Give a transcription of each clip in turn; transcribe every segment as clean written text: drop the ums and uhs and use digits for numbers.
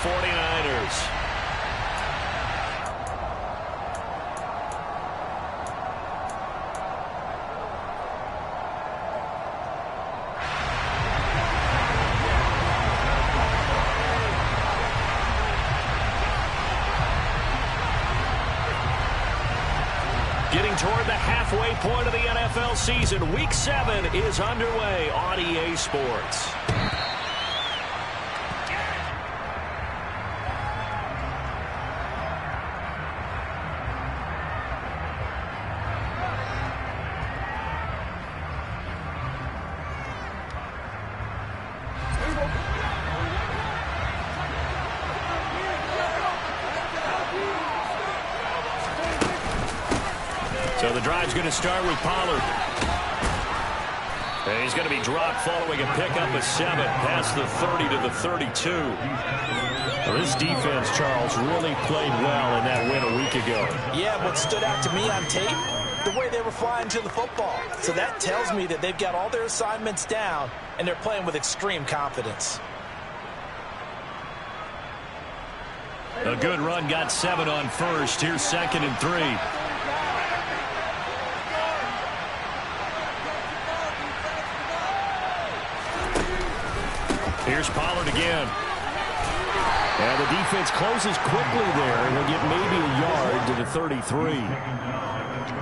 49ers. Getting toward the halfway point of the NFL season. Week 7 is underway on EA Sports. So the drive's going to start with Pollard. And he's going to be dropped following a pickup of 7 past the 30 to the 32. Well, this defense, Charles, really played well in that win a week ago. Yeah, what stood out to me on tape, the way they were flying to the football. So that tells me that they've got all their assignments down, and they're playing with extreme confidence. A good run got 7 on first. Here's 2nd and 3. Here's Pollard again. And the defense closes quickly there, and he'll get maybe a yard to the 33.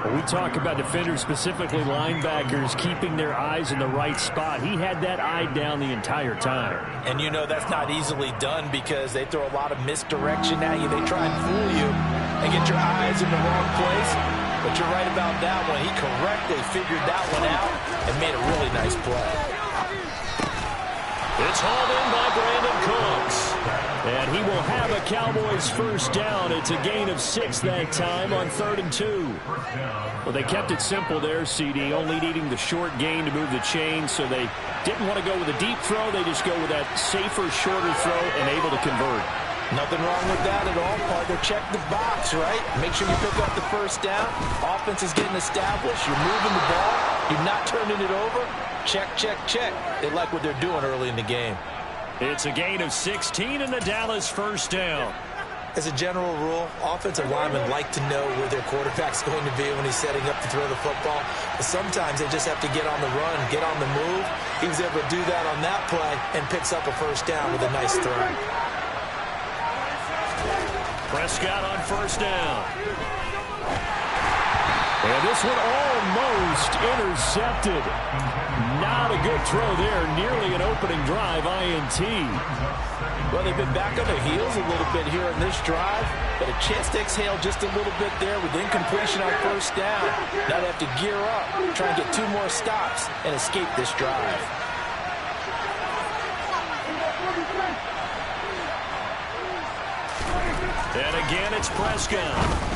When we talk about defenders, specifically linebackers, keeping their eyes in the right spot. He had that eye down the entire time. And you know that's not easily done because they throw a lot of misdirection at you. They try and fool you and get your eyes in the wrong place. But you're right about that one. He correctly figured that one out and made a really nice play. It's hauled in by Brandon Cooks. And he will have a Cowboys first down. It's a gain of 6 that time on 3rd and 2. Well, they kept it simple there, CD, only needing the short gain to move the chains, so they didn't want to go with a deep throw. They just go with that safer, shorter throw and able to convert. Nothing wrong with that at all, partner. Check the box, right? Make sure you pick up the first down. Offense is getting established. You're moving the ball. You're not turning it over. Check, check, check. They like what they're doing early in the game. It's a gain of 16 and the Dallas first down. As a general rule, offensive linemen like to know where their quarterback's going to be when he's setting up to throw the football. But sometimes they just have to get on the run, get on the move. He was able to do that on that play and picks up a first down with a nice throw. Prescott on first down. And this one almost intercepted. Not a good throw there. Nearly an opening drive INT. Well, they've been back on their heels a little bit here in this drive, but a chance to exhale just a little bit there with incompletion on first down. Now they have to gear up, try and get 2 more stops, and escape this drive. And again, it's Prescott.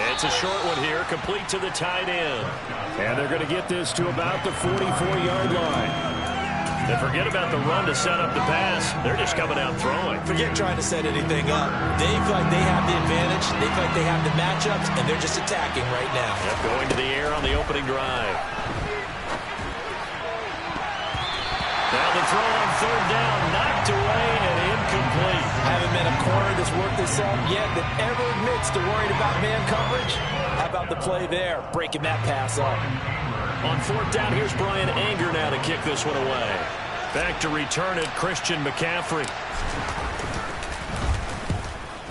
It's a short one here, complete to the tight end. And they're going to get this to about the 44-yard line. And forget about the run to set up the pass. They're just coming out throwing. Forget trying to set anything up. They feel like they have the advantage. They feel like they have the matchups, and they're just attacking right now. Yep, going to the air on the opening drive. Now the throw on 3rd down, knocked away and incomplete. Haven't met a corner that's worked this up yet that ever admits to worrying about man coverage. How about the play there, breaking that pass up? On 4th down, here's Brian Anger now to kick this one away. Back to return it, Christian McCaffrey.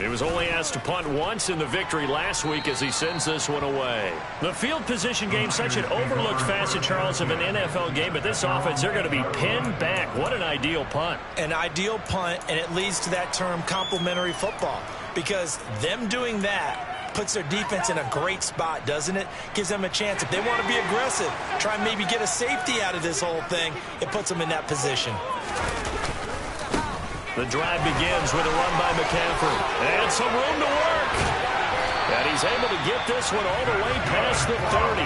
He was only asked to punt once in the victory last week as he sends this one away. The field position game, such an overlooked facet, Charles, of an NFL game, but this offense, they're going to be pinned back. What an ideal punt. An ideal punt, and it leads to that term complementary football, because them doing that puts their defense in a great spot, doesn't it? Gives them a chance. If they want to be aggressive, try and maybe get a safety out of this whole thing, it puts them in that position. The drive begins with a run by McCaffrey. And some room to work. And he's able to get this one all the way past the 30.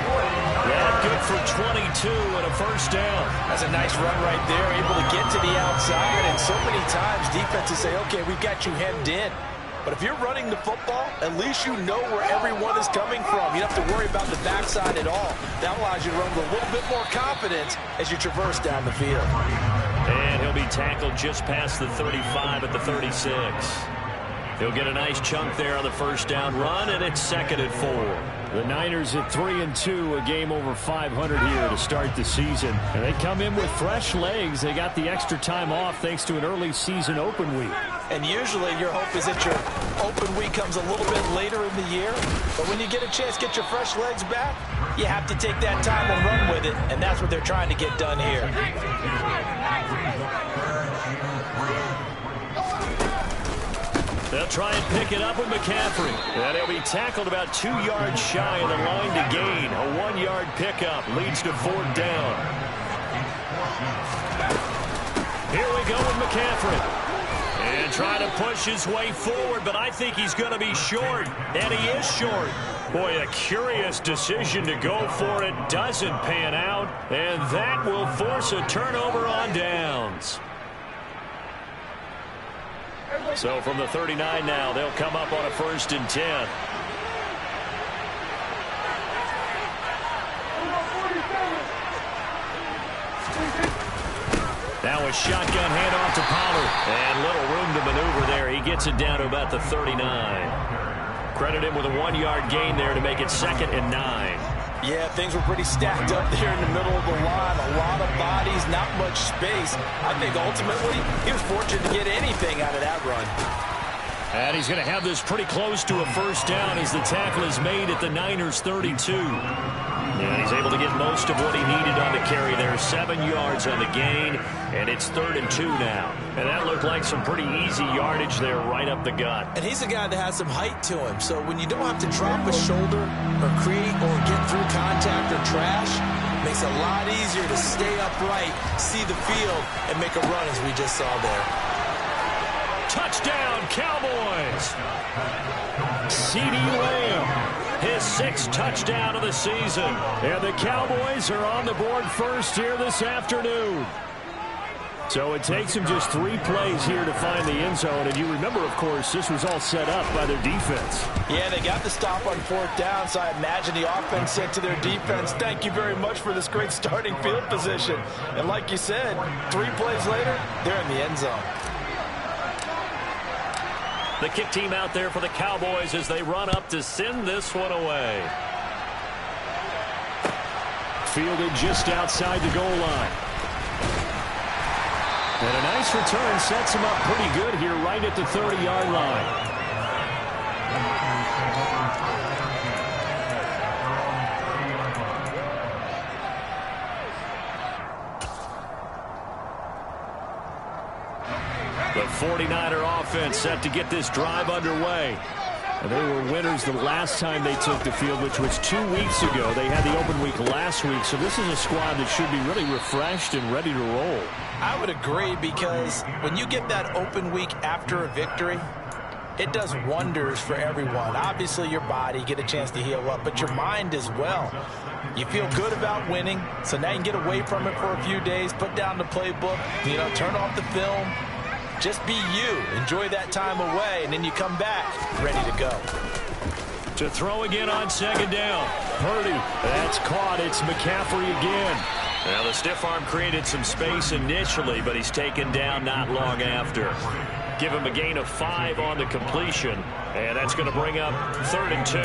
Yeah, good for 22 and a first down. That's a nice run right there, able to get to the outside. And so many times defenses say, okay, we've got you hemmed in. But if you're running the football, at least you know where everyone is coming from. You don't have to worry about the backside at all. That allows you to run with a little bit more confidence as you traverse down the field. And he'll be tackled just past the 35 at the 36. He'll get a nice chunk there on the first down run, and it's 2nd and 4. The Niners at 3-2, a game over 500 here to start the season. And they come in with fresh legs. They got the extra time off thanks to an early season open week. And usually your hope is that your open week comes a little bit later in the year. But when you get a chance to get your fresh legs back, you have to take that time and run with it. And that's what they're trying to get done here. They'll try and pick it up with McCaffrey. And he'll be tackled about 2 yards shy of the line to gain. A 1-yard pickup leads to 4th down. Here we go with McCaffrey. And trying to push his way forward, but I think he's going to be short. And he is short. Boy, a curious decision to go for it. Doesn't pan out. And that will force a turnover on downs. So from the 39 now, they'll come up on a 1st and 10. Now a shotgun handoff to Pollard. And little room to maneuver there. He gets it down to about the 39. Credit him with a 1-yard gain there to make it 2nd and 9. Yeah, things were pretty stacked up there in the middle of the line. A lot of bodies, not much space. I think ultimately he was fortunate to get anything out of that run. And he's going to have this pretty close to a 1st down as the tackle is made at the Niners' 32. And he's able to get most of what he needed on the carry there. 7 yards on the gain, and it's 3rd and 2 now. And that looked like some pretty easy yardage there right up the gut. And he's a guy that has some height to him, so when you don't have to drop a shoulder or create or get through contact or trash, it makes it a lot easier to stay upright, see the field, and make a run as we just saw there. Touchdown, Cowboys! C.D. Lamb. His 6th touchdown of the season. And the Cowboys are on the board first here this afternoon. So it takes them just 3 plays here to find the end zone. And you remember, of course, this was all set up by their defense. Yeah, they got the stop on 4th down, so I imagine the offense said to their defense, thank you very much for this great starting field position. And like you said, 3 plays later, they're in the end zone. The kick team out there for the Cowboys as they run up to send this one away. Fielded just outside the goal line. And a nice return sets him up pretty good here right at the 30-yard line. The 49er offense set to get this drive underway. And they were winners the last time they took the field, which was 2 weeks ago. They had the open week last week, so this is a squad that should be really refreshed and ready to roll. I would agree, because when you get that open week after a victory, it does wonders for everyone. Obviously, your body, get a chance to heal up, but your mind as well. You feel good about winning, so now you can get away from it for a few days, put down the playbook, turn off the film. Just be you. Enjoy that time away, and then you come back ready to go. To throw again on 2nd down. Purdy, that's caught. It's McCaffrey again. Now, the stiff arm created some space initially, but he's taken down not long after. Give him a gain of 5 on the completion, and that's going to bring up 3rd and 2.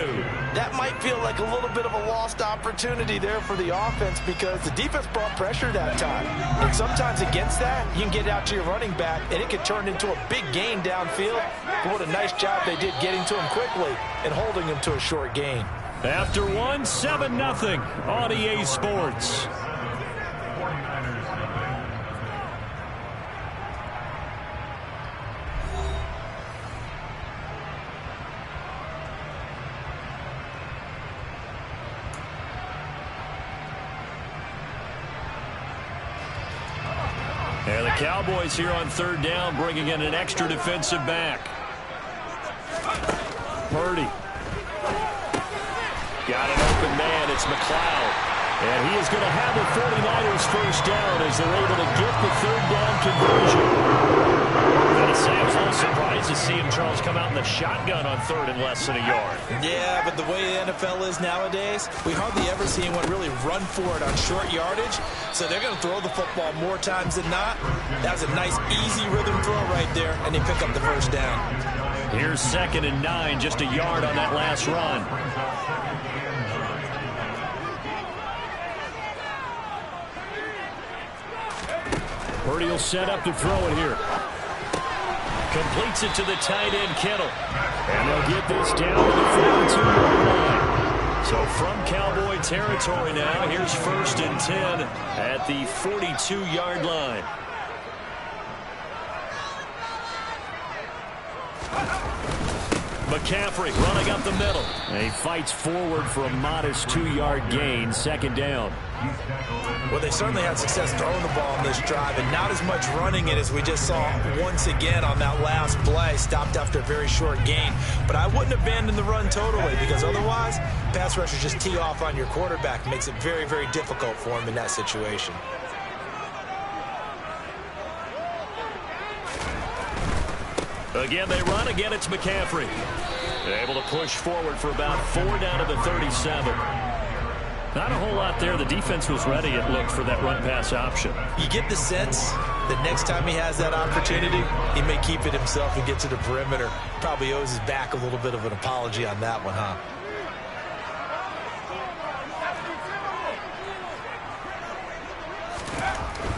That might feel like a little bit of a lost opportunity there for the offense, because the defense brought pressure that time. And sometimes against that, you can get out to your running back, and it could turn into a big gain downfield. But what a nice job they did getting to him quickly and holding him to a short gain. After one, 7-0 on EA Sports. And the Cowboys here on 3rd down, bringing in an extra defensive back. Purdy. Got an open man. It's McLeod. And he is going to have the 49ers 1st down as they're able to get the 3rd down conversion. I was a little surprised to see him, Charles, come come out in the shotgun on third and less than a yard. Yeah, but the way the NFL is nowadays, we hardly ever see anyone really run for it on short yardage. So they're going to throw the football more times than not. That was a nice, easy rhythm throw right there, and they pick up the first down. Here's 2nd and 9, just a yard on that last run. Purdy will set up to throw it here. Completes it to the tight end, Kittle. And they'll get this down to the 42-yard line. So from Cowboy territory now, here's 1st and 10 at the 42-yard line. McCaffrey running up the middle. And he fights forward for a modest 2-yard gain, 2nd down. Well, they certainly had success throwing the ball on this drive, and not as much running it as we just saw once again on that last play. Stopped after a very short gain. But I wouldn't abandon the run totally, because otherwise, pass rushers just tee off on your quarterback. Makes it very, very difficult for him in that situation. Again, they run. Again, it's McCaffrey. They're able to push forward for about 4 down to the 37. Not a whole lot there. The defense was ready, it looked, for that run-pass option. You get the sense that next time he has that opportunity, he may keep it himself and get to the perimeter. Probably owes his back a little bit of an apology on that one, huh?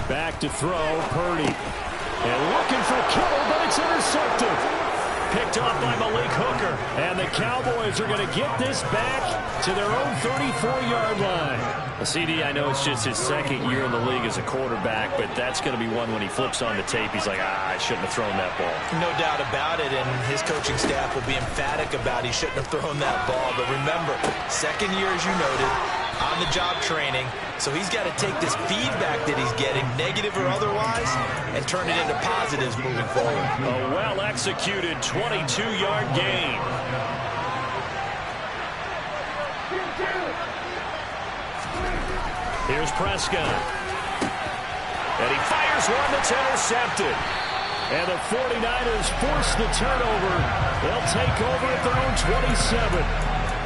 Back to throw, Purdy. And looking for Kittle, but it's intercepted. Picked off by Malik Hooker. And the Cowboys are going to get this back to their own 34-yard line. CD, I know it's just his 2nd year in the league as a quarterback, but that's going to be one when he flips on the tape, he's like, I shouldn't have thrown that ball. No doubt about it, and his coaching staff will be emphatic about he shouldn't have thrown that ball. But remember, 2nd year, as you noted, on-the-job training, so he's got to take this feedback that he's getting, negative or otherwise, and turn it into positives moving forward. A well-executed 22-yard gain. Here's Prescott. And he fires one that's intercepted. And the 49ers force the turnover. They'll take over at their own 27.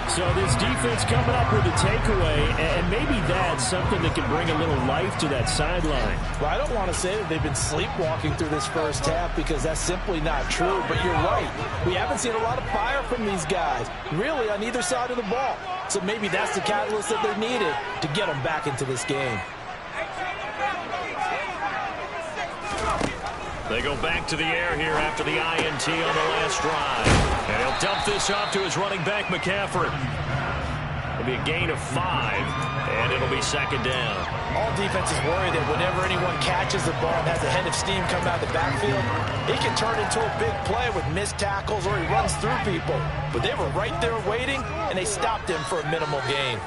So this defense coming up with a takeaway, and maybe that's something that can bring a little life to that sideline. Well, I don't want to say that they've been sleepwalking through this first half, because that's simply not true. But you're right. We haven't seen a lot of fire from these guys, really, on either side of the ball. So maybe that's the catalyst that they're needed to get them back into this game. They go back to the air here after the INT on the last drive. And he'll dump this off to his running back, McCaffrey. It'll be a gain of 5, and it'll be 2nd down. All defenses worry that whenever anyone catches the ball and has a head of steam coming out of the backfield, it can turn into a big play with missed tackles or he runs through people. But they were right there waiting, and they stopped him for a minimal gain.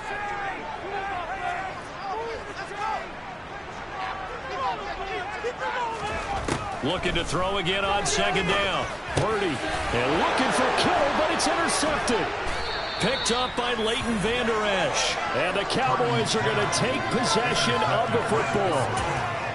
Looking to throw again on 2nd down. Purdy, and looking for Kittle, but it's intercepted. Picked up by Leighton Vander Esch. And the Cowboys are going to take possession of the football.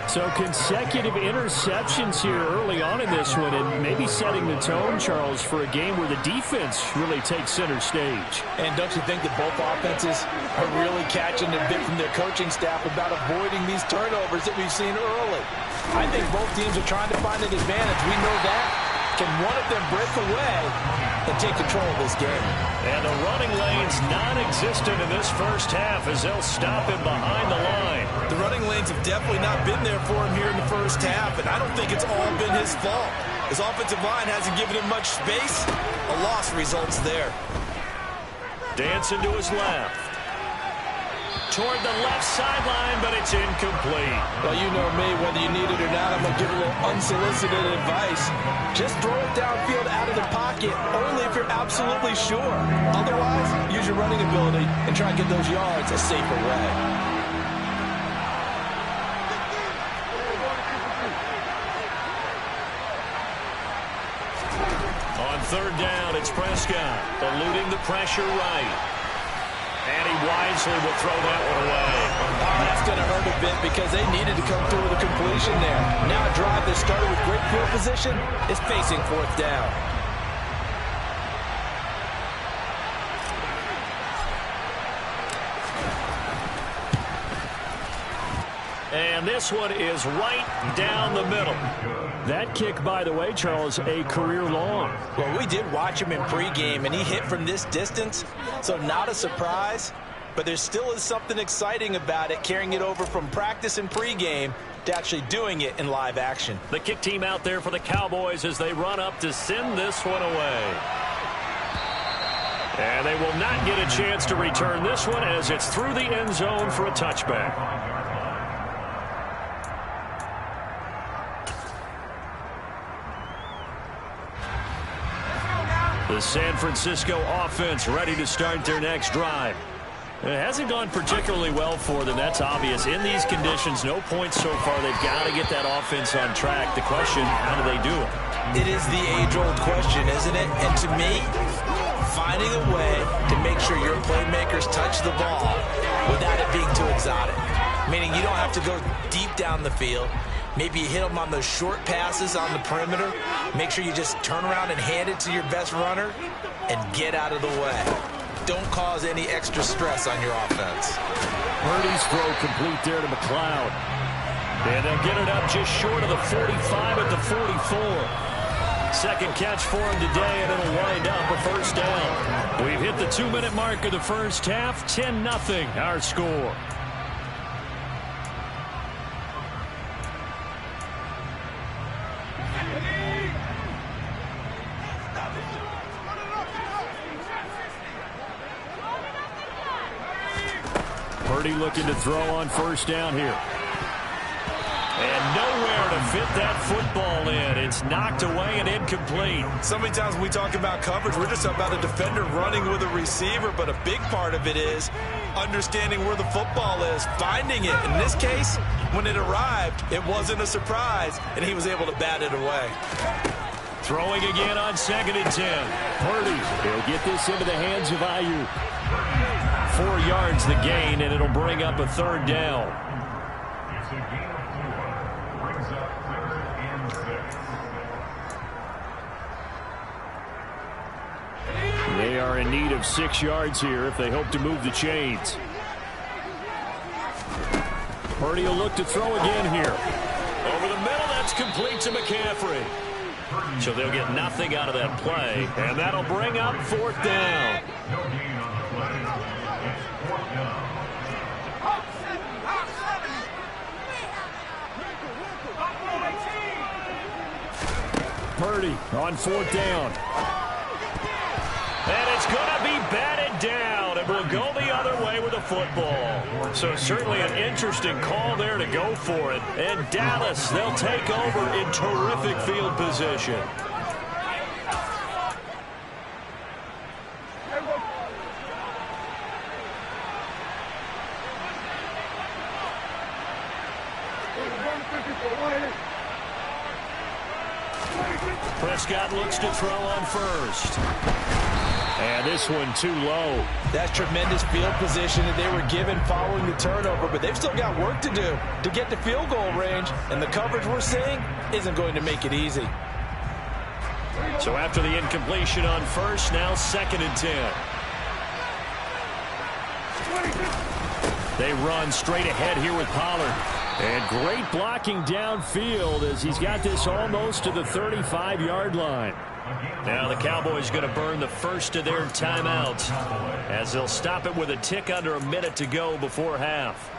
So consecutive interceptions here early on in this one, and maybe setting the tone, Charles, for a game where the defense really takes center stage. And don't you think that both offenses are really catching a bit from their coaching staff about avoiding these turnovers that we've seen early? I think both teams are trying to find an advantage. We know that. Can one of them break away and take control of this game? And the running lane's non-existent in this first half as they'll stop him behind the line. The running lanes have definitely not been there for him here in the first half, and I don't think it's all been his fault. His offensive line hasn't given him much space. A loss results there. Dancing to his left. Toward the left sideline, but it's incomplete. Well, you know me, whether you need it or not, I'm going to give a little unsolicited advice. Just throw it downfield out of the pocket, only if you're absolutely sure. Otherwise, use your running ability and try and get those yards a safer way. On 3rd down, it's Prescott, eluding the pressure right. And he wisely will throw that one away. Oh, that's going to hurt a bit because they needed to come through with a completion there. Now a drive that started with great field position is facing 4th down. And this one is right down the middle. That kick, by the way, Charles, a career long. Well, we did watch him in pregame, and he hit from this distance, so not a surprise. But there still is something exciting about it, carrying it over from practice and pregame to actually doing it in live action. The kick team out there for the Cowboys as they run up to send this one away. And they will not get a chance to return this one as it's through the end zone for a touchback. The San Francisco offense ready to start their next drive. It hasn't gone particularly well for them. That's obvious. In these conditions, no points so far. They've got to get that offense on track. The question, how do they do it? It is the age-old question, isn't it? And to me, finding a way to make sure your playmakers touch the ball without it being too exotic. Meaning you don't have to go deep down the field. Maybe you hit them on those short passes on the perimeter. Make sure you just turn around and hand it to your best runner and get out of the way. Don't cause any extra stress on your offense. Purdy's throw complete there to McLeod. And they'll get it up just short of the 45 at the 44. Second catch for him today, and it'll wind up a first down. We've hit the 2-minute mark of the first half. 10-0 our score. Purdy looking to throw on first down here. And nowhere to fit that football in. It's knocked away and incomplete. So many times when we talk about coverage, we're just about a defender running with a receiver, but a big part of it is understanding where the football is, finding it. In this case, when it arrived, it wasn't a surprise, and he was able to bat it away. Throwing again on 2nd and 10. Purdy, he'll get this into the hands of Ayuk. 4 yards the gain, and it'll bring up a third down. It's a gain of 4. Brings up 3rd and 6. They are in need of 6 yards here if they hope to move the chains. Purdy will look to throw again here. Over the middle, that's complete to McCaffrey. So they'll get nothing out of that play, and that'll bring up 4th down. No gain on the play. It's 4th down. Purdy on 4th down. And it's going to be batted down, and will go the other way with the football. So certainly an interesting call there to go for it. And Dallas, they'll take over in terrific field position. Prescott looks to throw on first. And this one too low. That's tremendous field position that they were given following the turnover, but they've still got work to do to get to field goal range, and the coverage we're seeing isn't going to make it easy. So after the incompletion on first, now 2nd and 10. They run straight ahead here with Pollard. And great blocking downfield as he's got this almost to the 35-yard line. Now the Cowboys going to burn the first of their timeouts as they'll stop it with a tick under a minute to go before half.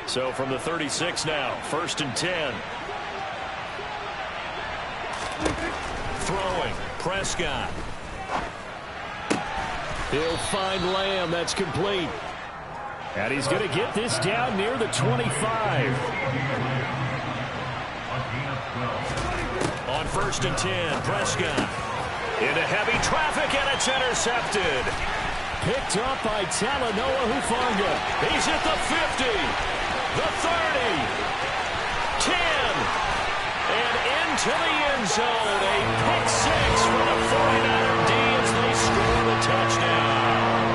So from the 36 now, 1st and 10. Throwing, Prescott. He'll find Lamb. That's complete. And he's going to get this down near the 25. On 1st and 10, Prescott. Into heavy traffic, and it's intercepted. Picked up by Talanoa Hufanga. He's at the 50, the 30, 10. And into the end zone, a pick six for the 49er D as they score the touchdown.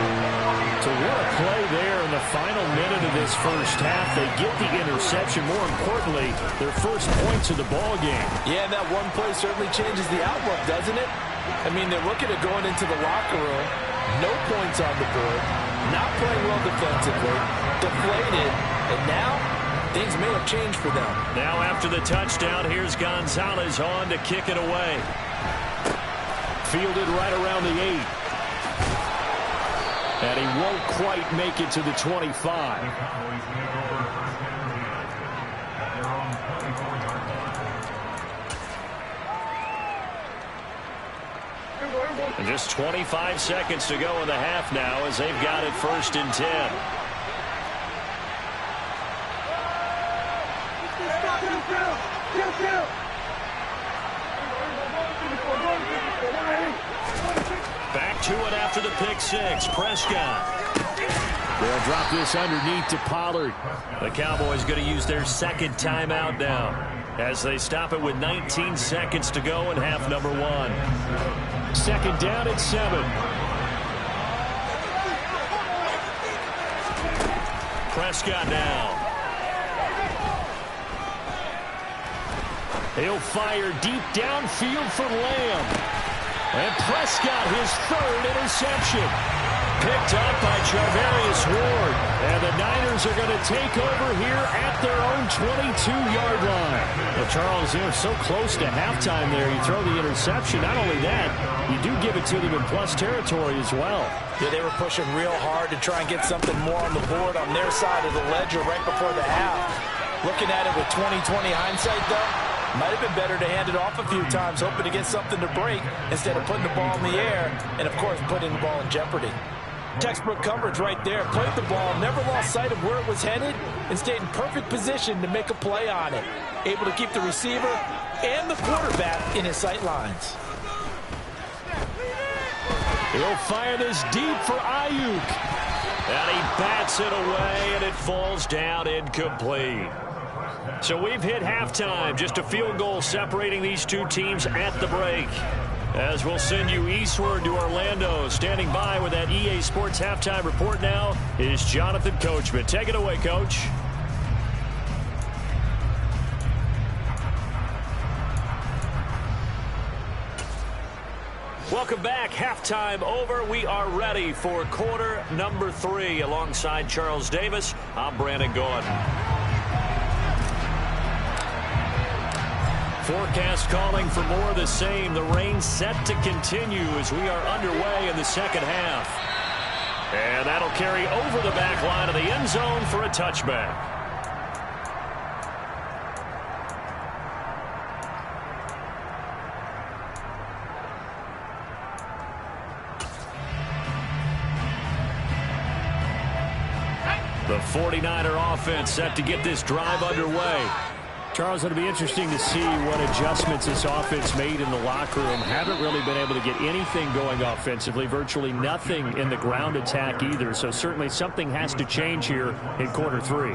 So what a play there in the final minute of this first half. They get the interception. More importantly, their first points of the ball game. Yeah, and that one play certainly changes the outlook, doesn't it? I mean, they're looking at going into the locker room, no points on the board, not playing well defensively, deflated, and now things may have changed for them. Now after the touchdown, here's Gonzalez on to kick it away. Fielded right around the 8. And he won't quite make it to the 25. And just 25 seconds to go in the half now as they've got it 1st and 10. Back to it after the pick 6. Prescott. They'll drop this underneath to Pollard. The Cowboys going to use their 2nd timeout now as they stop it with 19 seconds to go in half number 1. 2nd down at 7. Prescott now. He'll fire deep downfield for Lamb. And Prescott, his 3rd interception. Picked up by Charvarius Ward. And the Niners are going to take over here at their own 22-yard line. Well, Charles, they're so close to halftime there. You throw the interception. Not only that, you do give it to them in plus territory as well. Yeah, they were pushing real hard to try and get something more on the board on their side of the ledger right before the half. Looking at it with 20/20 hindsight, though, might have been better to hand it off a few times, hoping to get something to break instead of putting the ball in the air and, of course, putting the ball in jeopardy. Textbook coverage right there. Played the ball, never lost sight of where it was headed, and stayed in perfect position to make a play on it. Able to keep the receiver and the quarterback in his sight lines. He'll fire this deep for Ayuk. And he bats it away, and it falls down incomplete. So we've hit halftime. Just a field goal separating these two teams at the break. As we'll send you eastward to Orlando. Standing by with that EA Sports halftime report now is Jonathan Coachman. Take it away, Coach. Welcome back. Halftime over. We are ready for quarter number 3. Alongside Charles Davis, I'm Brandon Gordon. Forecast calling for more of the same. The rain set to continue as we are underway in the 2nd half. And that'll carry over the back line of the end zone for a touchback. The 49er offense set to get this drive underway. Charles, it'll be interesting to see what adjustments this offense made in the locker room. Haven't really been able to get anything going offensively, virtually nothing in the ground attack either. So certainly something has to change here in quarter 3.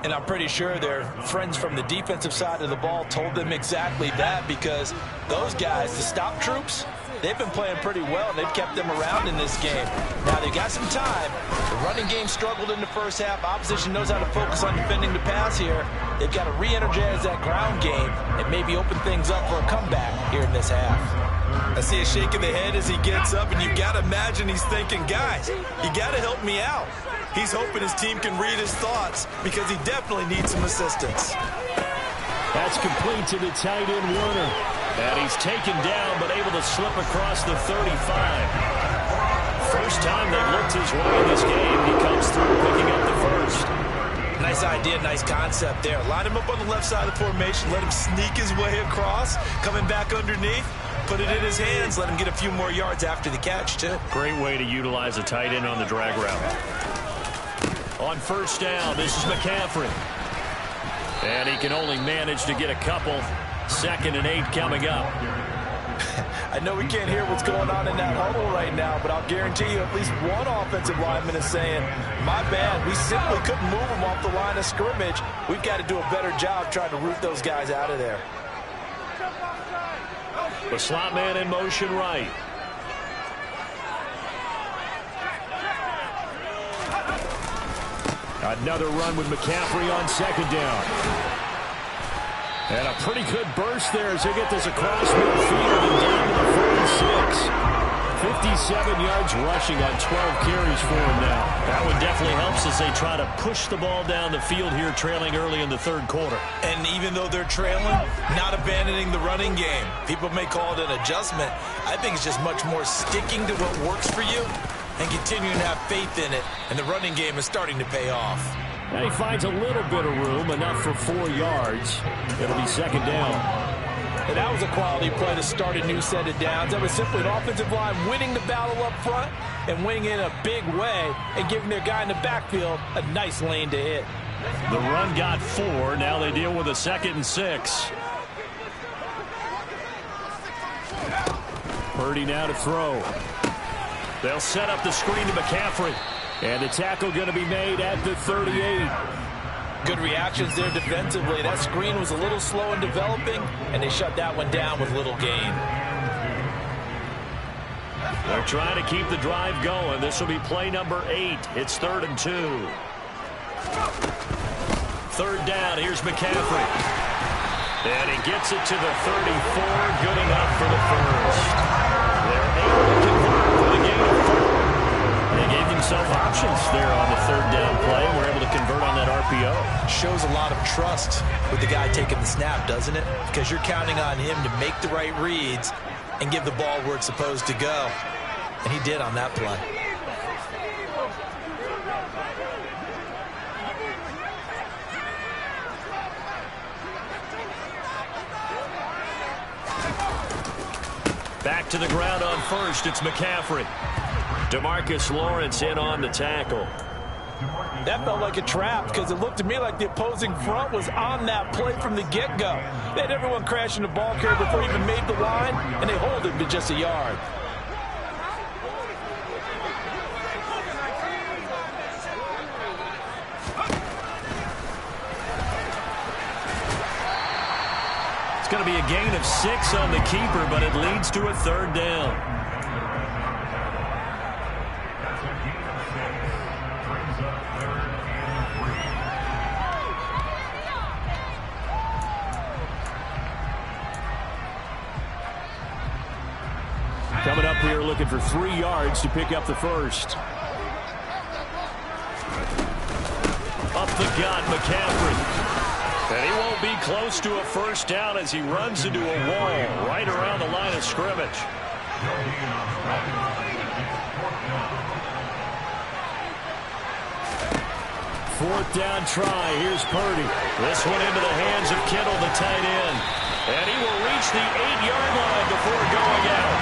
And I'm pretty sure their friends from the defensive side of the ball told them exactly that, because those guys, the stop troops, they've been playing pretty well, and they've kept them around in this game. Now, they've got some time. The running game struggled in the first half. Opposition knows how to focus on defending the pass here. They've got to re-energize that ground game and maybe open things up for a comeback here in this half. I see a shake of the head as he gets up, and you've got to imagine he's thinking, guys, you got to help me out. He's hoping his team can read his thoughts because he definitely needs some assistance. That's complete to the tight end, Warner. And he's taken down, but able to slip across the 35. First time they've looked his way in this game. He comes through picking up the first. Nice idea, nice concept there. Line him up on the left side of the formation. Let him sneak his way across. Coming back underneath. Put it in his hands. Let him get a few more yards after the catch, too. Great way to utilize a tight end on the drag route. On first down, this is McCaffrey. And he can only manage to get a couple. 2nd and 8 coming up. I know we can't hear what's going on in that huddle right now, but I'll guarantee you at least one offensive lineman is saying, my bad, we simply couldn't move them off the line of scrimmage. We've got to do a better job trying to root those guys out of there. The slot man in motion right. Another run with McCaffrey on 2nd down. And a pretty good burst there as they get this across midfield and down to the 6. 57 yards rushing on 12 carries for him now. That one definitely helps as they try to push the ball down the field here, trailing early in the third quarter. And even though they're trailing, not abandoning the running game. People may call it an adjustment. I think it's just much more sticking to what works for you and continuing to have faith in it. And the running game is starting to pay off. Now he finds a little bit of room, enough for 4 yards. It'll be second down. And that was a quality play to start a new set of downs. That was simply an offensive line winning the battle up front and winning in a big way and giving their guy in the backfield a nice lane to hit. The run got 4. Now they deal with a 2nd and 6. Purdy now to throw. They'll set up the screen to McCaffrey. And the tackle going to be made at the 38. Good reactions there defensively. That screen was a little slow in developing, and they shut that one down with little gain. They're trying to keep the drive going. This will be play number 8. It's 3rd and 2. 3rd down. Here's McCaffrey. And he gets it to the 34. Good enough for the first. They're able to convert with a gain of 4. They gave themselves options there on the 3rd down play. We're able to convert on that RPO. Shows a lot of trust with the guy taking the snap, doesn't it? Because you're counting on him to make the right reads and give the ball where it's supposed to go. And he did on that play. Back to the ground on first. It's McCaffrey. DeMarcus Lawrence in on the tackle. That felt like a trap because it looked to me like the opposing front was on that play from the get-go. They had everyone crashing the ball carrier before he even made the line, and they hold him to just a yard. It's going to be a gain of 6 on the keeper, but it leads to a 3rd down. Coming up here looking for 3 yards to pick up the first. Up the gut, McCaffrey. And he won't be close to a first down as he runs into a wall right around the line of scrimmage. 4th down try. Here's Purdy. This one into the hands of Kittle, the tight end. And he will reach the 8-yard line before going out.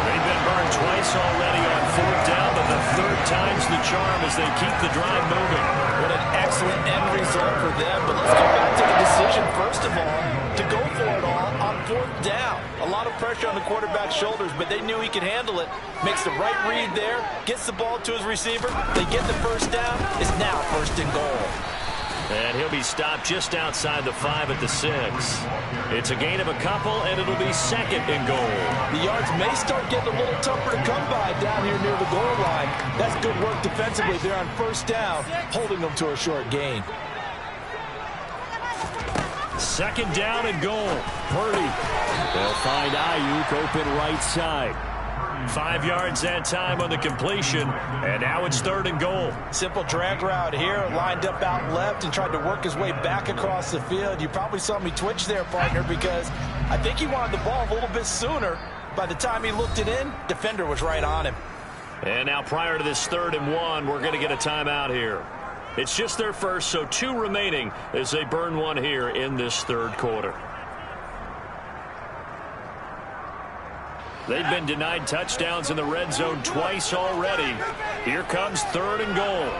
They've been burned twice already on 4th down, but the 3rd time's the charm as they keep the drive moving. What an excellent end result for them. But let's go back to the decision, first of all, to go for it all on 4th down. A lot of pressure on the quarterback's shoulders, but they knew he could handle it. Makes the right read there, gets the ball to his receiver. They get the first down. It's now 1st and goal. And he'll be stopped just outside the 5 at the 6. It's a gain of a couple, and it'll be 2nd and goal. The yards may start getting a little tougher to come by down here near the goal line. That's good work defensively there on 1st down, holding them to a short gain. 2nd down and goal. Purdy. They'll find Ayuk open right side. 5 yards that time on the completion, and now it's 3rd and goal. Simple drag route here, lined up out left and tried to work his way back across the field. You probably saw me twitch there, partner, because I think he wanted the ball a little bit sooner. By the time he looked it in, defender was right on him. And now prior to this 3rd and 1, we're going to get a timeout here. It's just their first, so 2 remaining as they burn one here in this 3rd quarter. They've been denied touchdowns in the red zone twice already. Here comes 3rd and goal.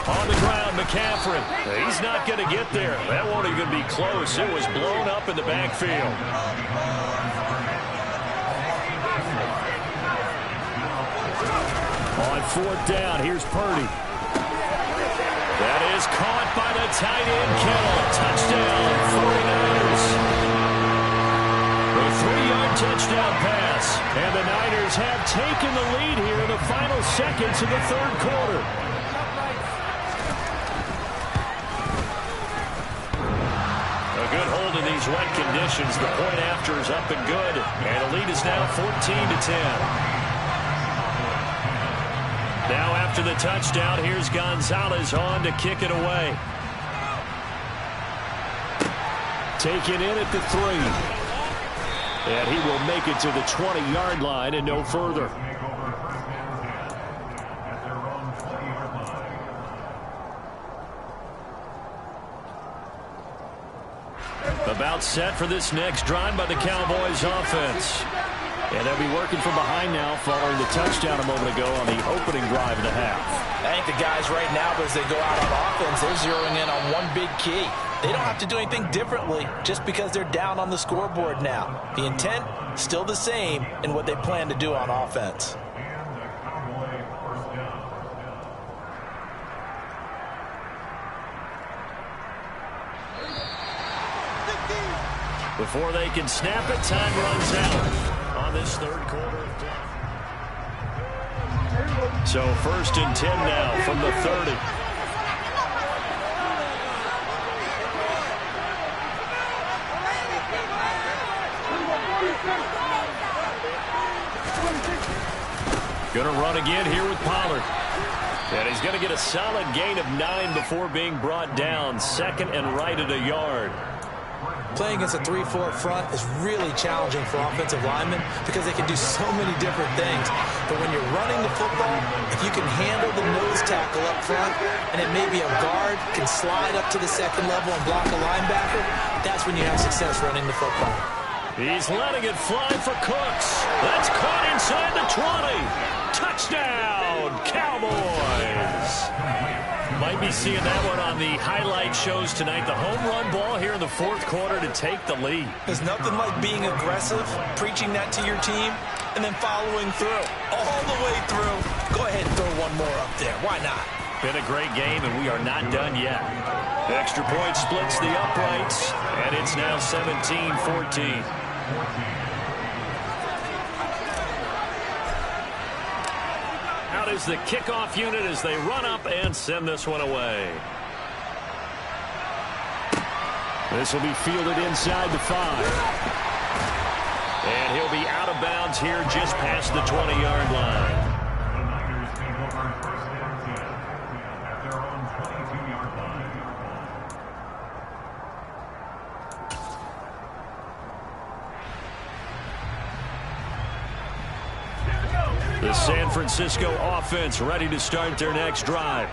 On the ground, McCaffrey. He's not going to get there. That won't even be close. It was blown up in the backfield. On 4th down, here's Purdy. That is caught by the tight end, Kittle. Touchdown, 49ers. A 3-yard touchdown pass. And the Niners have taken the lead here in the final seconds of the 3rd quarter. A wet conditions, the point after is up and good. And the lead is now 14-10. Now after the touchdown, here's Gonzalez on to kick it away. Taken in at the 3. And he will make it to the 20-yard line and no further. About set for this next drive by the Cowboys offense. And they'll be working from behind now following the touchdown a moment ago on the opening drive of the half. I think the guys right now, as they go out on offense, they're zeroing in on one big key. They don't have to do anything differently just because they're down on the scoreboard now. The intent, still the same in what they plan to do on offense. Before they can snap it, time runs out on this third quarter. So 1st and 10 now from the 30. Going to run again here with Pollard. And he's going to get a solid gain of 9 before being brought down. Second and right at a yard. Playing against a 3-4 front is really challenging for offensive linemen because they can do so many different things. But when you're running the football, if you can handle the nose tackle up front, and it may be a guard can slide up to the second level and block a linebacker, that's when you have success running the football. He's letting it fly for Cooks. That's caught inside the 20. Touchdown, Cowboys. Might be seeing that one on the highlight shows tonight. The home run ball here in the 4th quarter to take the lead. There's nothing like being aggressive, preaching that to your team, and then following through. All the way through. Go ahead and throw one more up there. Why not? Been a great game, and we are not done yet. Extra point splits the uprights, and it's now 17-14. Out is the kickoff unit as they run up and send this one away. This will be fielded inside the 5. And he'll be out of bounds here just past the 20-yard line. The Niners take over 1st and 10 at their own 22-yard line. The San Francisco offense ready to start their next drive.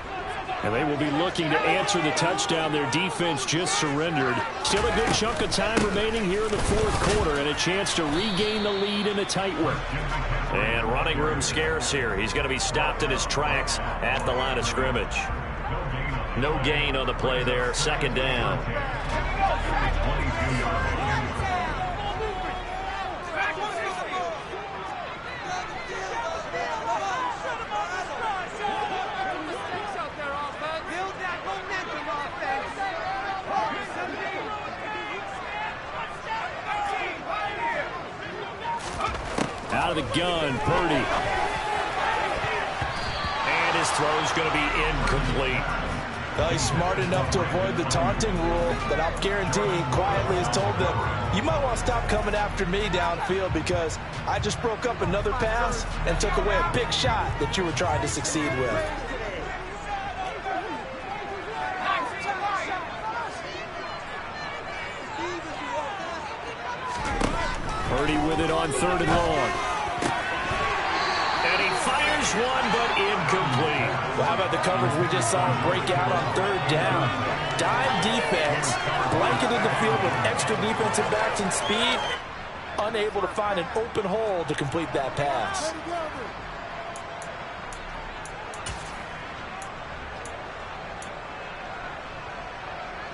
And they will be looking to answer the touchdown their defense just surrendered. Still a good chunk of time remaining here in the 4th quarter and a chance to regain the lead in a tight one. And running room scarce here. He's going to be stopped in his tracks at the line of scrimmage. No gain on the play there. 2nd down. Out of the gun, Purdy. And his throw's going to be incomplete. Well, he's smart enough to avoid the taunting rule, but I'll guarantee he quietly has told them, you might want to stop coming after me downfield because I just broke up another pass and took away a big shot that you were trying to succeed with. Purdy with it on 3rd and long. And he fires one, but incomplete. Well, how about the coverage we just saw him break out on 3rd down? Dime defense, blanketed the field with extra defensive backs and speed, unable to find an open hole to complete that pass.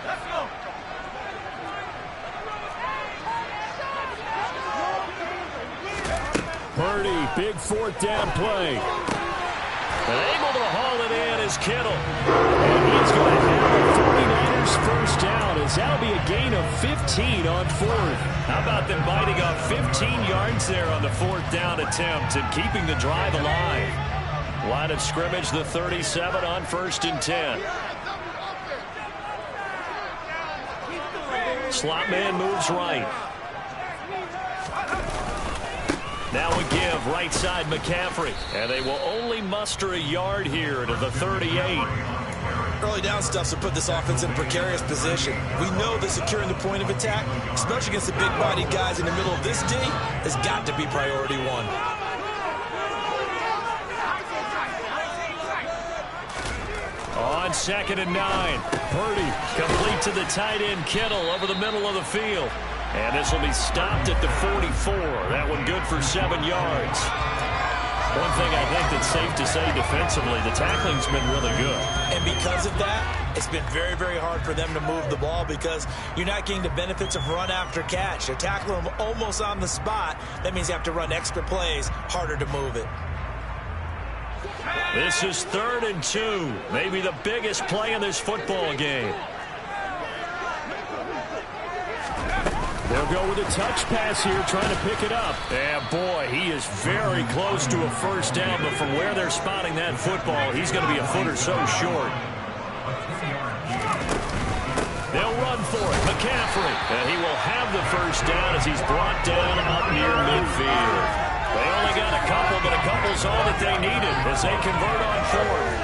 Let's go. Purdy, big 4th down play. And able to haul it in is Kittle. And he's going to have the 49ers 1st down as that'll be a gain of 15 on 4th. How about them biting off 15 yards there on the 4th down attempt and keeping the drive alive. Line of scrimmage, the 37 on 1st and 10. Slot man moves right. Now we give right side McCaffrey. And they will only muster a yard here to the 38. Early down stuffs will put this offense in a precarious position. We know that securing the point of attack, especially against the big-bodied guys in the middle of this D, has got to be priority one. On 2nd and 9, Purdy complete to the tight end Kittle over the middle of the field. And this will be stopped at the 44. That one good for 7 yards. One thing I think that's safe to say defensively, the tackling's been really good. And because of that, it's been very, very hard for them to move the ball because you're not getting the benefits of run after catch. You tackle them almost on the spot. That means you have to run extra plays, harder to move it. This is 3rd and 2. Maybe the biggest play in this football game. They'll go with a touch pass here, trying to pick it up. And boy, he is very close to a first down, but from where they're spotting that football, he's going to be a foot or so short. They'll run for it. McCaffrey. And he will have the first down as he's brought down up near midfield. They only got a couple, but a couple's all that they needed as they convert on 4th.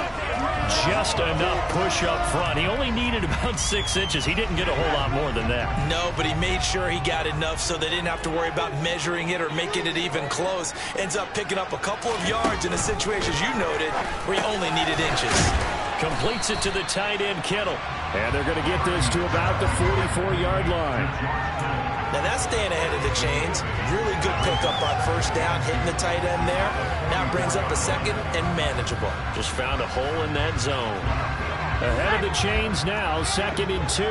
Just enough push up front. He only needed about 6 inches. He didn't get a whole lot more than that. No, but he made sure he got enough so they didn't have to worry about measuring it or making it even close. Ends up picking up a couple of yards in a situation, as you noted, where he only needed inches. Completes it to the tight end Kittle. And they're going to get this to about the 44-yard line. Now that's staying ahead of the chains. Really good pickup on first down, hitting the tight end there. Now brings up a 2nd and manageable. Just found a hole in that zone. Ahead of the chains now, 2nd and 2.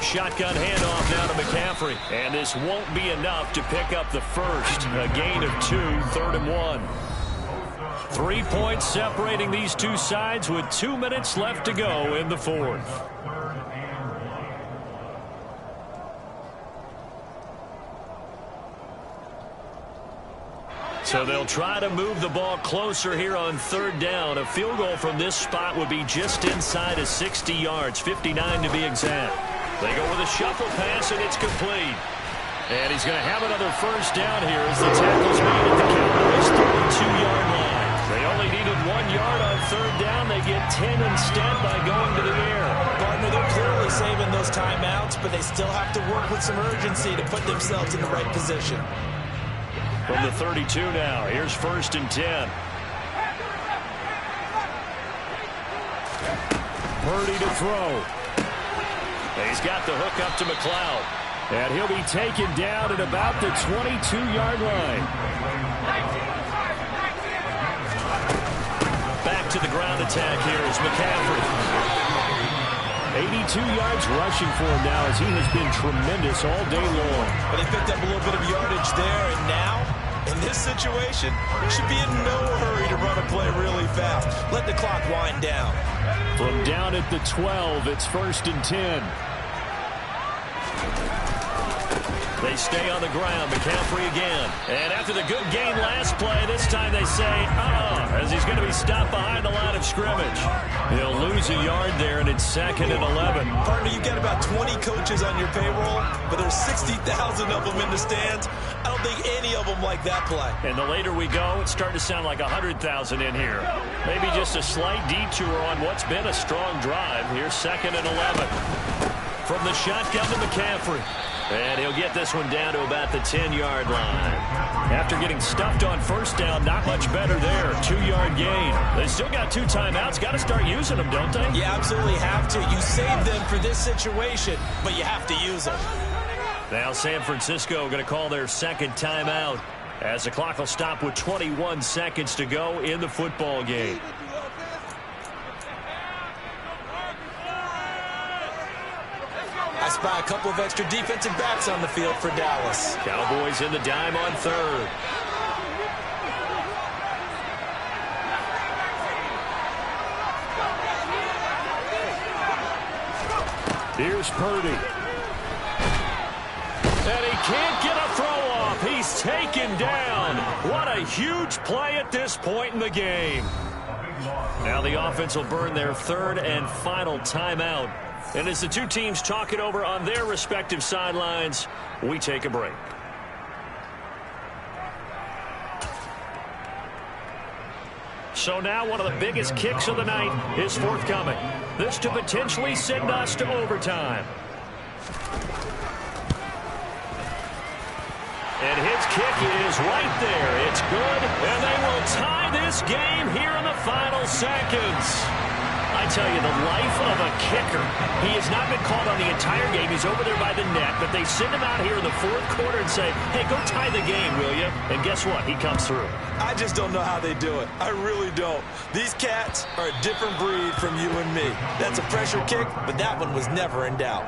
Shotgun handoff now to McCaffrey. And this won't be enough to pick up the first. A gain of 2, 3rd and 1. 3 points separating these two sides with 2 minutes left to go in the 4th. So they'll try to move the ball closer here on 3rd down. A field goal from this spot would be just inside of 60 yards, 59 to be exact. They go with a shuffle pass, and it's complete. And he's going to have another first down here as the tackle's made at the Cowboys' 32-yard line. They only needed 1 yard on 3rd down. They get 10 instead by going to the air. Partner, they're clearly saving those timeouts, but they still have to work with some urgency to put themselves in the right position. From the 32 now, here's 1st and 10. Purdy to throw. He's got the hook up to McLeod. And he'll be taken down at about the 22-yard line. Back to the ground attack here is McCaffrey. 82 yards rushing for him now as he has been tremendous all day long. But he picked up a little bit of yardage there, and now, in this situation, should be in no hurry to run a play really fast. Let the clock wind down. From down at the 12, it's 1st and 10. They stay on the ground. McCaffrey again. And after the good game last play, this time they say, as he's going to be stopped behind the line of scrimmage. He'll lose a yard there, and it's 2nd and 11. Partner, you've got about 20 coaches on your payroll, but there's 60,000 of them in the stands. I don't think any of them like that play. And the later we go, it's starting to sound like 100,000 in here. Maybe just a slight detour on what's been a strong drive. Here's 2nd and 11. From the shotgun to McCaffrey. And he'll get this one down to about the 10-yard line. After getting stuffed on first down, not much better there. 2-yard gain. They still got 2 timeouts. Got to start using them, don't they? You absolutely have to. You save them for this situation, but you have to use them. Now San Francisco going to call their 2nd timeout as the clock will stop with 21 seconds to go in the football game. I spy a couple of extra defensive backs on the field for Dallas. Cowboys in the dime on 3rd. Here's Purdy. And he can't get a throw off. He's taken down. What a huge play at this point in the game. Now the offense will burn their third and final timeout. And as the two teams talk it over on their respective sidelines, we take a break. So now one of the biggest kicks of the night is forthcoming. This to potentially send us to overtime. And his kick is right there. It's good, and they will tie this game here in the final seconds. I tell you, the life of a kicker. He has not been called on the entire game. He's over there by the net, but they send him out here in the fourth quarter and say, hey, go tie the game, will you? And guess what? He comes through. I just don't know how they do it. I really don't. These cats are a different breed from you and me. That's a pressure kick, but that one was never in doubt.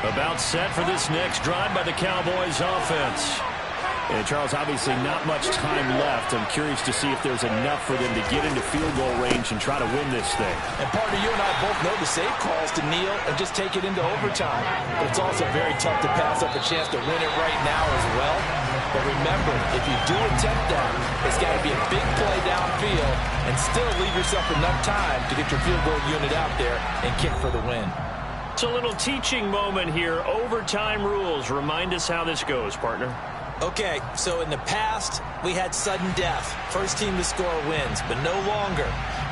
About set for this next drive by the Cowboys offense. And Charles, obviously not much time left. I'm curious to see if there's enough for them to get into field goal range and try to win this thing. And partner, you and I both know the safe calls to kneel and just take it into overtime. But it's also very tough to pass up a chance to win it right now as well. But remember, if you do attempt that, it's got to be a big play downfield and still leave yourself enough time to get your field goal unit out there and kick for the win. It's a little teaching moment here. Overtime rules. Remind us how this goes, partner. Okay, so in the past, we had sudden death. First team to score wins, but no longer.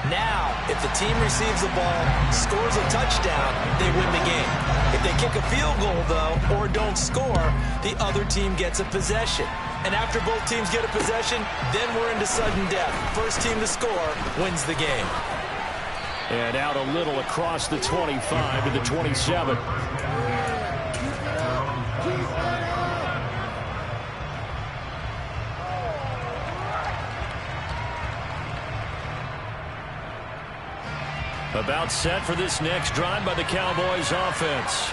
Now, if the team receives the ball, scores a touchdown, they win the game. If they kick a field goal, though, or don't score, the other team gets a possession. And after both teams get a possession, then we're into sudden death. First team to score wins the game. And out a little across the 25 to the 27. About set for this next drive by the Cowboys offense.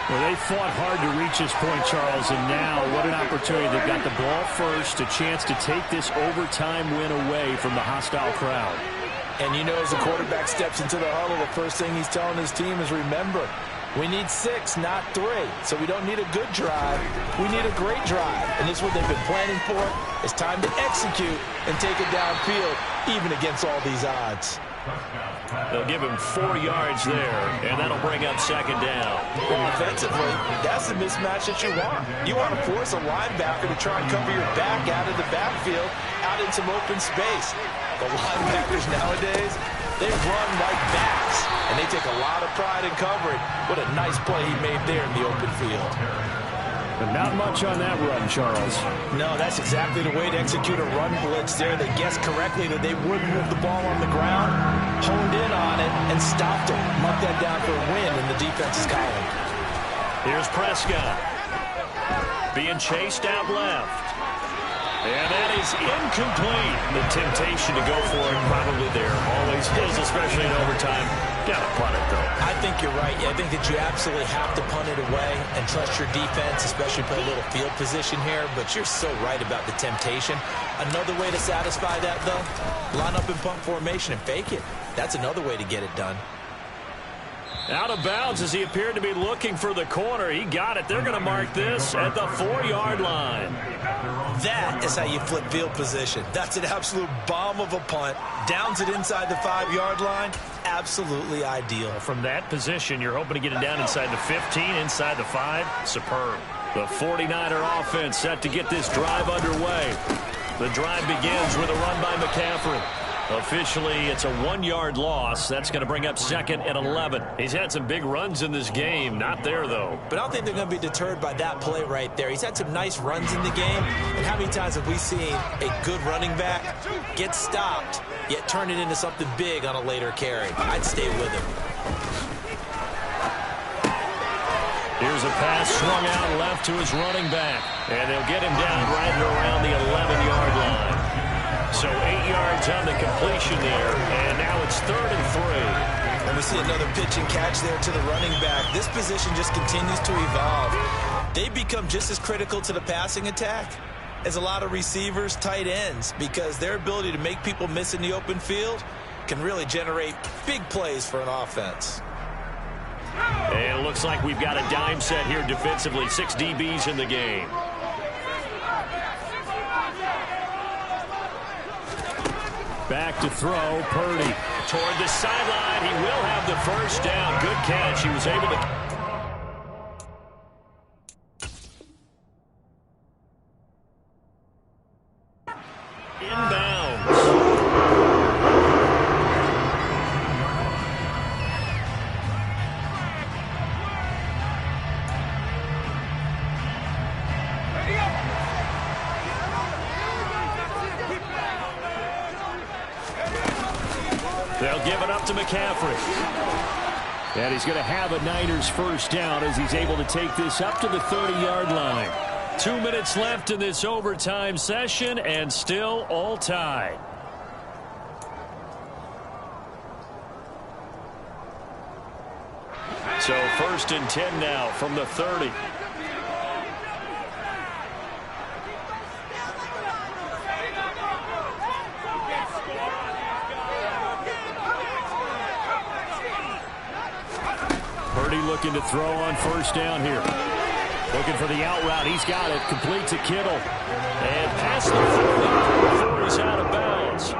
Well, they fought hard to reach this point, Charles, and now what an opportunity. They've got the ball first, a chance to take this overtime win away from the hostile crowd. And you know, as the quarterback steps into the huddle, the first thing he's telling his team is, remember, we need 6, not 3. So we don't need a good drive. We need a great drive. And this is what they've been planning for. It's time to execute and take it downfield, even against all these odds. They'll give him 4 yards there, and that'll bring up second down. Well, offensively, that's the mismatch that you want. You want to force a linebacker to try and cover your back out of the backfield, out in some open space. The linebackers nowadays, they run like bats, and they take a lot of pride in covering. What a nice play he made there in the open field. But not much on that run, Charles. No, that's exactly the way to execute a run blitz there. They guessed correctly that they would move the ball on the ground, honed in on it, and stopped it. Mark that down for a win in the defense's column. Here's Prescott. Being chased out left. And that is incomplete. The temptation to go for it probably there. Always is, especially in overtime. Got to punt it, though. I think you're right. I think that you absolutely have to punt it away and trust your defense, especially play a little field position here. But you're so right about the temptation. Another way to satisfy that, though, line up in punt formation and fake it. That's another way to get it done. Out of bounds as he appeared to be looking for the corner. He got it. They're going to mark this at the 4-yard line. That is how you flip field position. That's an absolute bomb of a punt. Downs it inside the 5-yard line. Absolutely ideal. From that position, you're hoping to get it down inside the 15, inside the 5. Superb. The 49er offense set to get this drive underway. The drive begins with a run by McCaffrey. Officially, it's a 1-yard loss. That's going to bring up second and 11. He's had some big runs in this game. Not there, though. But I don't think they're going to be deterred by that play right there. He's had some nice runs in the game. And how many times have we seen a good running back get stopped, yet turn it into something big on a later carry? I'd stay with him. Here's a pass swung out left to his running back. And they'll get him down right around the 11-yard line. So 8 yards on the completion there, and now it's 3rd and 3. And we see another pitch and catch there to the running back. This position just continues to evolve. They become just as critical to the passing attack as a lot of receivers, tight ends, because their ability to make people miss in the open field can really generate big plays for an offense. And it looks like we've got a dime set here defensively. 6 DBs in the game. Back to throw, Purdy. Toward the sideline, he will have the first down. Good catch. He was able to... Inbounds. They'll give it up to McCaffrey. And he's going to have a Niners first down as he's able to take this up to the 30-yard line. 2 minutes left in this overtime session, and still all tied. So 1st and 10 now from the 30. Purdy looking to throw on first down here. Looking for the out route. He's got it. Complete to Kittle. And past the 40 before he's out of bounds.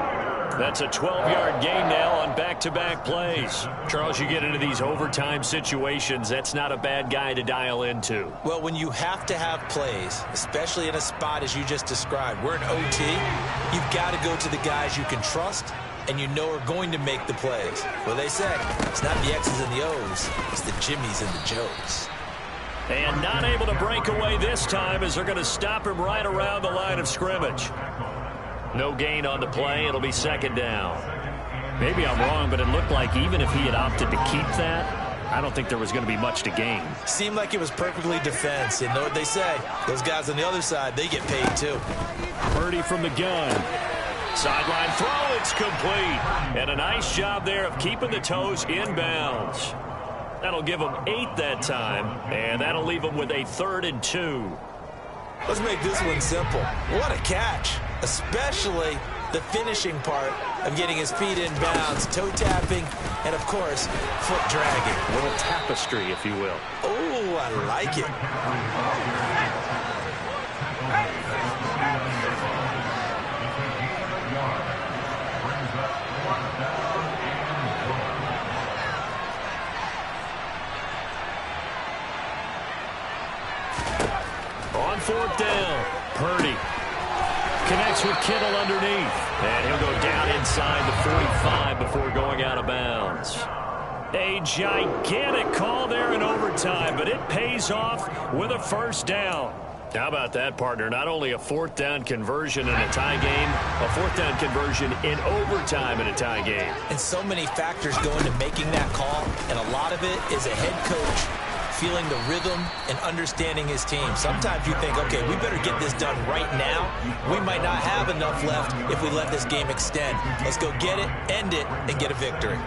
That's a 12-yard gain now on back-to-back plays. Charles, you get into these overtime situations, that's not a bad guy to dial into. Well, when you have to have plays, especially in a spot as you just described, we're in OT, you've got to go to the guys you can trust and you know are going to make the plays. Well, they say it's not the X's and the O's, it's the Jimmies and the Joes. And not able to break away this time as they're going to stop him right around the line of scrimmage. No gain on the play. It'll be 2nd down. Maybe I'm wrong, but it looked like even if he had opted to keep that, I don't think there was going to be much to gain. Seemed like it was perfectly defense. You know what they say? Those guys on the other side, they get paid too. Purdy from the gun. Sideline throw, it's complete. And a nice job there of keeping the toes inbounds. That'll give them 8 that time, and that'll leave them with a 3rd and 2. Let's make this one simple. What a catch, especially the finishing part of getting his feet in bounds, toe tapping, and of course, foot dragging. A little tapestry, if you will. Oh, I like it. On 4th down, Purdy connects with Kittle underneath. And he'll go down inside the 45 before going out of bounds. A gigantic call there in overtime, but it pays off with a first down. How about that, partner? Not only a 4th down conversion in a tie game, a 4th down conversion in overtime in a tie game. And so many factors go into making that call, and a lot of it is a head coach feeling the rhythm and understanding his team. Sometimes you think, okay, we better get this done right now. We might not have enough left if we let this game extend. Let's go get it, end it, and get a victory.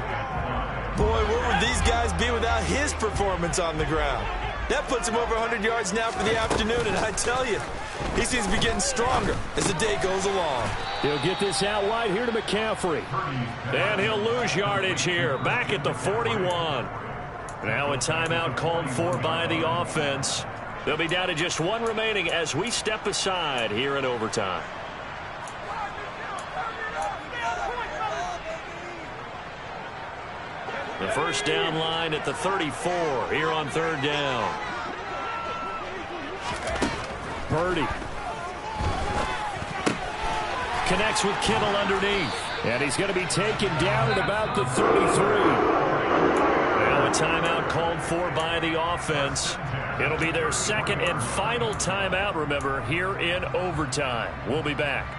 Boy, where would these guys be without his performance on the ground? That puts him over 100 yards now for the afternoon, and I tell you, he seems to be getting stronger as the day goes along. He'll get this out wide here to McCaffrey. And he'll lose yardage here, back at the 41. Now a timeout called for by the offense. They'll be down to just 1 remaining as we step aside here in overtime. The first down line at the 34 here on 3rd down. Purdy connects with Kittle underneath. And he's going to be taken down at about the 33. Now a timeout called for by the offense. It'll be their 2nd and final timeout, remember, here in overtime. We'll be back.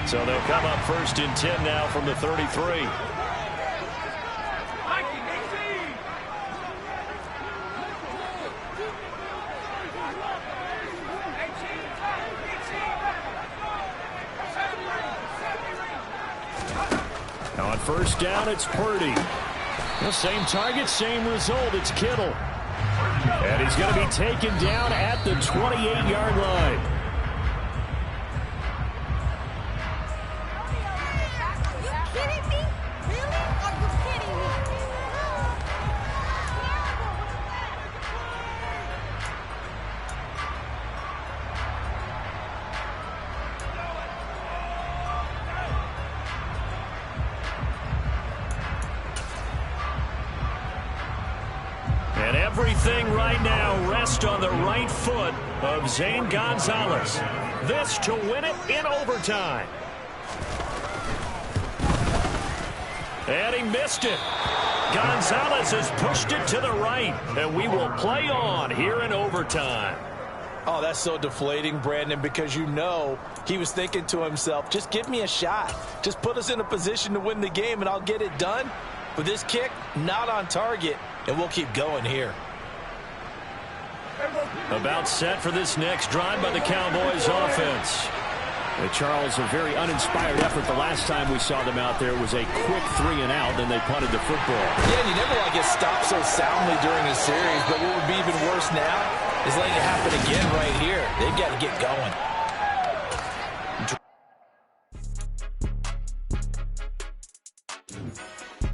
So they'll come up 1st and 10 now from the 33. Now on 1st down, it's Purdy. The same target, same result. It's Kittle. And he's going to be taken down at the 28-yard line. And everything right now rests on the right foot of Zane Gonzalez. This to win it in overtime. And he missed it. Gonzalez has pushed it to the right, and we will play on here in overtime. Oh, that's so deflating, Brandon, because you know he was thinking to himself, just give me a shot. Just put us in a position to win the game, and I'll get it done. But this kick, not on target, and we'll keep going here. About set for this next drive by the Cowboys offense. Charles, a very uninspired effort the last time we saw them out there. It was a quick 3 and out, then they punted the football. Yeah, and you never want to get stopped so soundly during a series, but what would be even worse now is letting it happen again right here. They've got to get going.